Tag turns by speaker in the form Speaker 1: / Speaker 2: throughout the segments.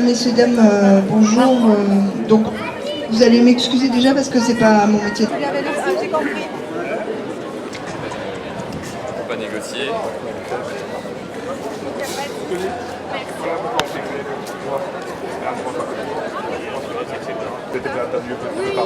Speaker 1: Messieurs, dames, bonjour. Donc, vous allez m'excuser déjà parce que c'est pas mon métier.
Speaker 2: J'ai compris.
Speaker 3: Faut pas négocier.
Speaker 2: Oui,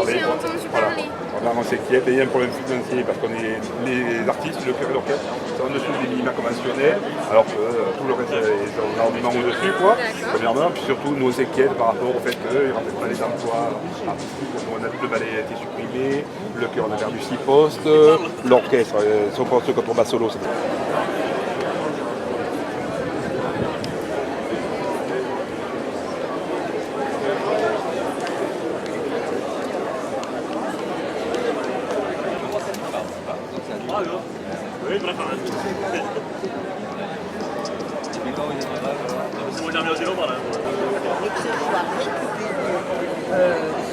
Speaker 2: j'ai entendu parler.
Speaker 4: Voilà, on s'inquiète, il y a un problème financier parce qu'on est les artistes, le chœur et l'orchestre, sont en dessous des minima conventionnels, alors que tout le reste est énormément au-dessus, quoi. Premièrement, puis surtout, nous on s'inquiète par rapport au fait qu'il n'y aura peut-être pas les emplois artistiques. On a vu que le ballet a été supprimé, le chœur on a perdu 6 postes, l'orchestre, son poste contrebasse solo, c'est...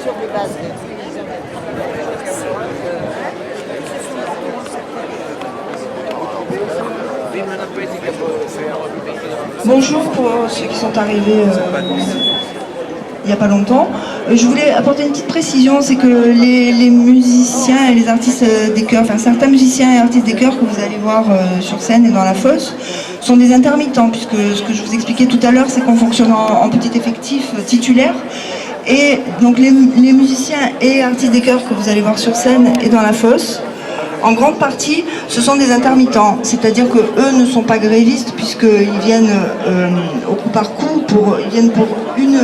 Speaker 5: Sur les bases
Speaker 1: Bonjour pour ceux qui sont arrivés il n'y a pas longtemps. Je voulais apporter une petite précision, c'est que les musiciens et les artistes des chœurs, enfin certains musiciens et artistes des chœurs que vous allez voir sur scène et dans la fosse, sont des intermittents, puisque ce que je vous expliquais tout à l'heure, c'est qu'on fonctionne en petit effectif titulaire. Et donc les musiciens et artistes des chœurs que vous allez voir sur scène et dans la fosse, en grande partie, ce sont des intermittents, c'est-à-dire que eux ne sont pas grévistes puisqu'ils viennent au coup par coup, ils viennent pour une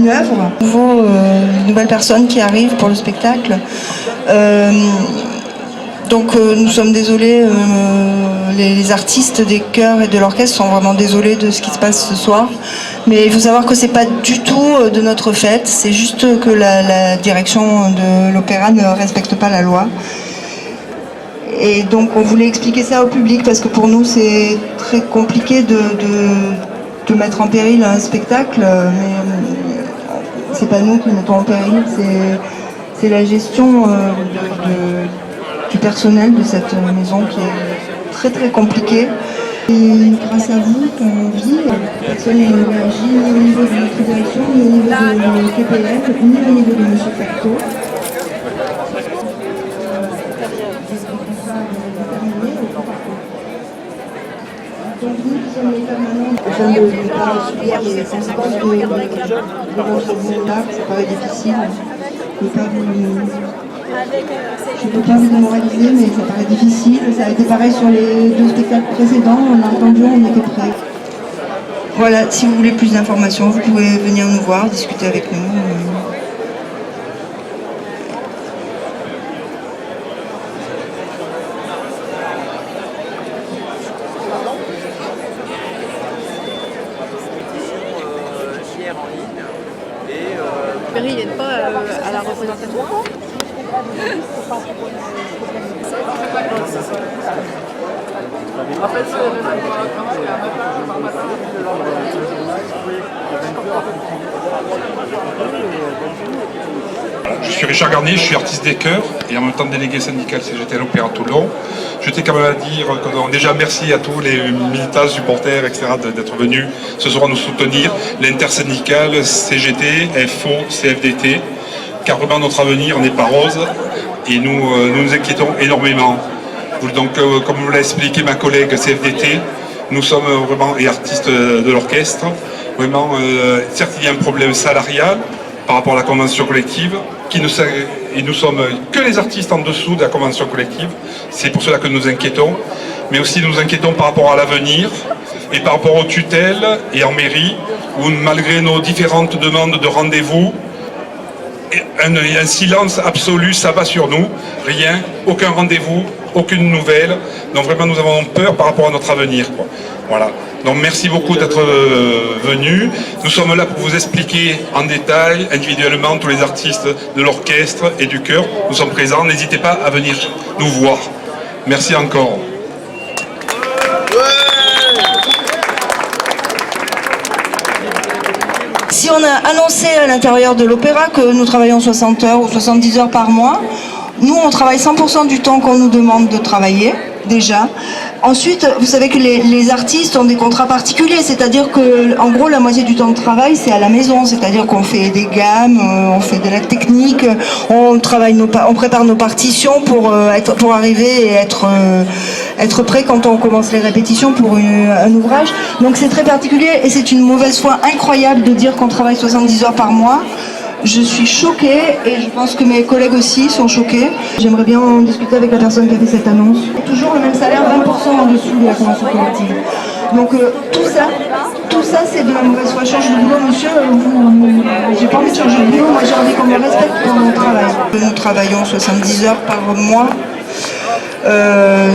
Speaker 1: œuvre. Une nouvelle personne qui arrive pour le spectacle. Donc nous sommes désolés, les artistes des chœurs et de l'orchestre sont vraiment désolés de ce qui se passe ce soir. Mais il faut savoir que c'est pas du tout de notre fait, c'est juste que la direction de l'opéra ne respecte pas la loi. Et donc on voulait expliquer ça au public parce que pour nous c'est très compliqué de mettre en péril un spectacle, mais c'est pas nous qui mettons en péril, c'est la gestion du personnel de cette maison qui est très très compliquée. Et grâce à vous qu'on vit, personne n'a réagi ni au niveau de notre direction, ni au niveau de TPF, ni au niveau de M. Facto. Donc nous qui sommes les permanents, afin de ne pas subir les conséquences de votre mandat, ça paraît difficile. Je ne peux pas vous démoraliser, mais ça paraît difficile. Ça a été pareil sur les 2 spectacles précédents, on a attendu, on était prêts. Voilà, si vous voulez plus d'informations, vous pouvez venir nous voir, discuter avec nous.
Speaker 3: En ligne et
Speaker 2: Perry, il n'aide pas à la représentation.
Speaker 6: Je suis Richard Garnier, je suis artiste des chœurs et en même temps délégué syndical CGT à l'Opéra Toulon. Je tiens quand même à dire déjà merci à tous les militants, supporters, etc. d'être venus ce soir nous soutenir. L'intersyndicale, CGT, FO, CFDT, car vraiment notre avenir n'est pas rose et nous inquiétons énormément. Donc comme vous l'a expliqué ma collègue CFDT, nous sommes vraiment, et artistes de l'orchestre, vraiment, certes il y a un problème salarial par rapport à la convention collective, et nous sommes que les artistes en dessous de la convention collective, c'est pour cela que nous inquiétons, mais aussi nous inquiétons par rapport à l'avenir et par rapport aux tutelles et en mairie, où malgré nos différentes demandes de rendez-vous, un silence absolu s'abat sur nous, rien, aucun rendez-vous, aucune nouvelle, donc vraiment nous avons peur par rapport à notre avenir, quoi. Voilà. Donc merci beaucoup d'être venus. Nous sommes là pour vous expliquer en détail, individuellement, tous les artistes de l'orchestre et du chœur. Nous sommes présents, n'hésitez pas à venir nous voir. Merci encore.
Speaker 1: Si on a annoncé à l'intérieur de l'opéra que nous travaillons 60 heures ou 70 heures par mois, nous on travaille 100% du temps qu'on nous demande de travailler. déjà. Ensuite, vous savez que les artistes ont des contrats particuliers, c'est-à-dire que, en gros, la moitié du temps de travail, c'est à la maison, c'est-à-dire qu'on fait des gammes, on fait de la technique, on prépare nos partitions pour arriver et être prêt quand on commence les répétitions pour un ouvrage. Donc c'est très particulier et c'est une mauvaise foi incroyable de dire qu'on travaille 70 heures par mois. Je suis choquée et je pense que mes collègues aussi sont choqués. J'aimerais bien en discuter avec la personne qui a fait cette annonce. Toujours le même salaire, 20% en dessous de la convention collective. Donc tout ça c'est de la mauvaise foi. Change de boulot, monsieur, j'ai pas envie de changer de boulot, moi j'ai envie qu'on me respecte pour mon travail. Nous travaillons 70 heures par mois.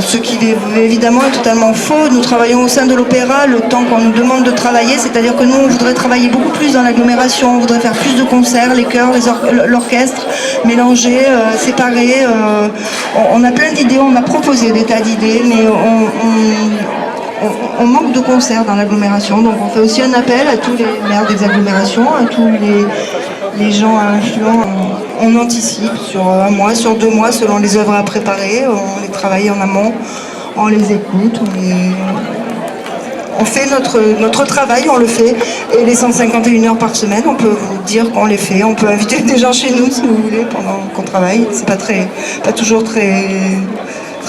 Speaker 1: Ce qui évidemment est totalement faux. Nous travaillons au sein de l'opéra le temps qu'on nous demande de travailler, c'est-à-dire que nous on voudrait travailler beaucoup plus dans l'agglomération, on voudrait faire plus de concerts, les chœurs, l'orchestre, mélanger, séparer. On a plein d'idées, on a proposé des tas d'idées, mais on manque de concerts dans l'agglomération, donc on fait aussi un appel à tous les maires des agglomérations, à tous les gens influents. On anticipe sur un mois, sur 2 mois, selon les œuvres à préparer, on les travaille en amont, on les écoute, on fait notre travail, on le fait, et les 151 heures par semaine, on peut vous dire qu'on les fait, on peut inviter des gens chez nous si vous voulez pendant qu'on travaille, c'est pas toujours très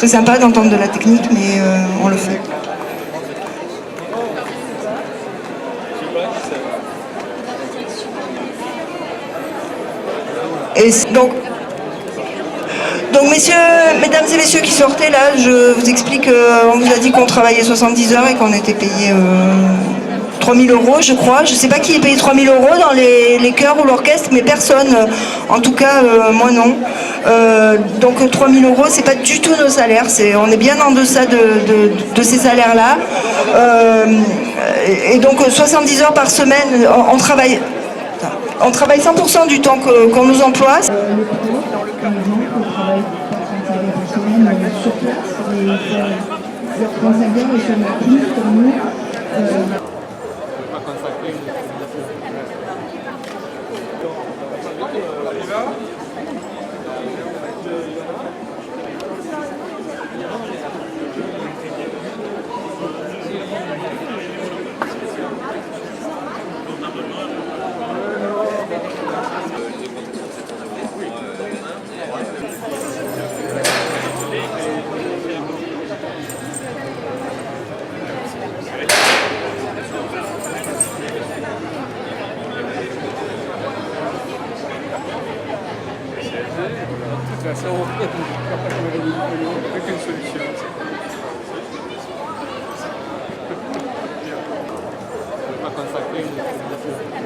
Speaker 1: sympa d'entendre de la technique, mais on le fait. Et donc mesdames et messieurs qui sortez là, je vous explique, on vous a dit qu'on travaillait 70 heures et qu'on était payé 3 000 euros, je crois. Je ne sais pas qui est payé 3 000 euros dans les chœurs ou l'orchestre, mais personne. En tout cas, moi non. Donc 3 000 euros, c'est pas du tout nos salaires. On est bien en deçà de ces salaires-là. Et donc 70 heures par semaine, on travaille 100% du temps qu'on nous emploie. Sur place, leurs consacrés sont plus comme nous.
Speaker 7: De toute façon, aucune solution. On va consacrer une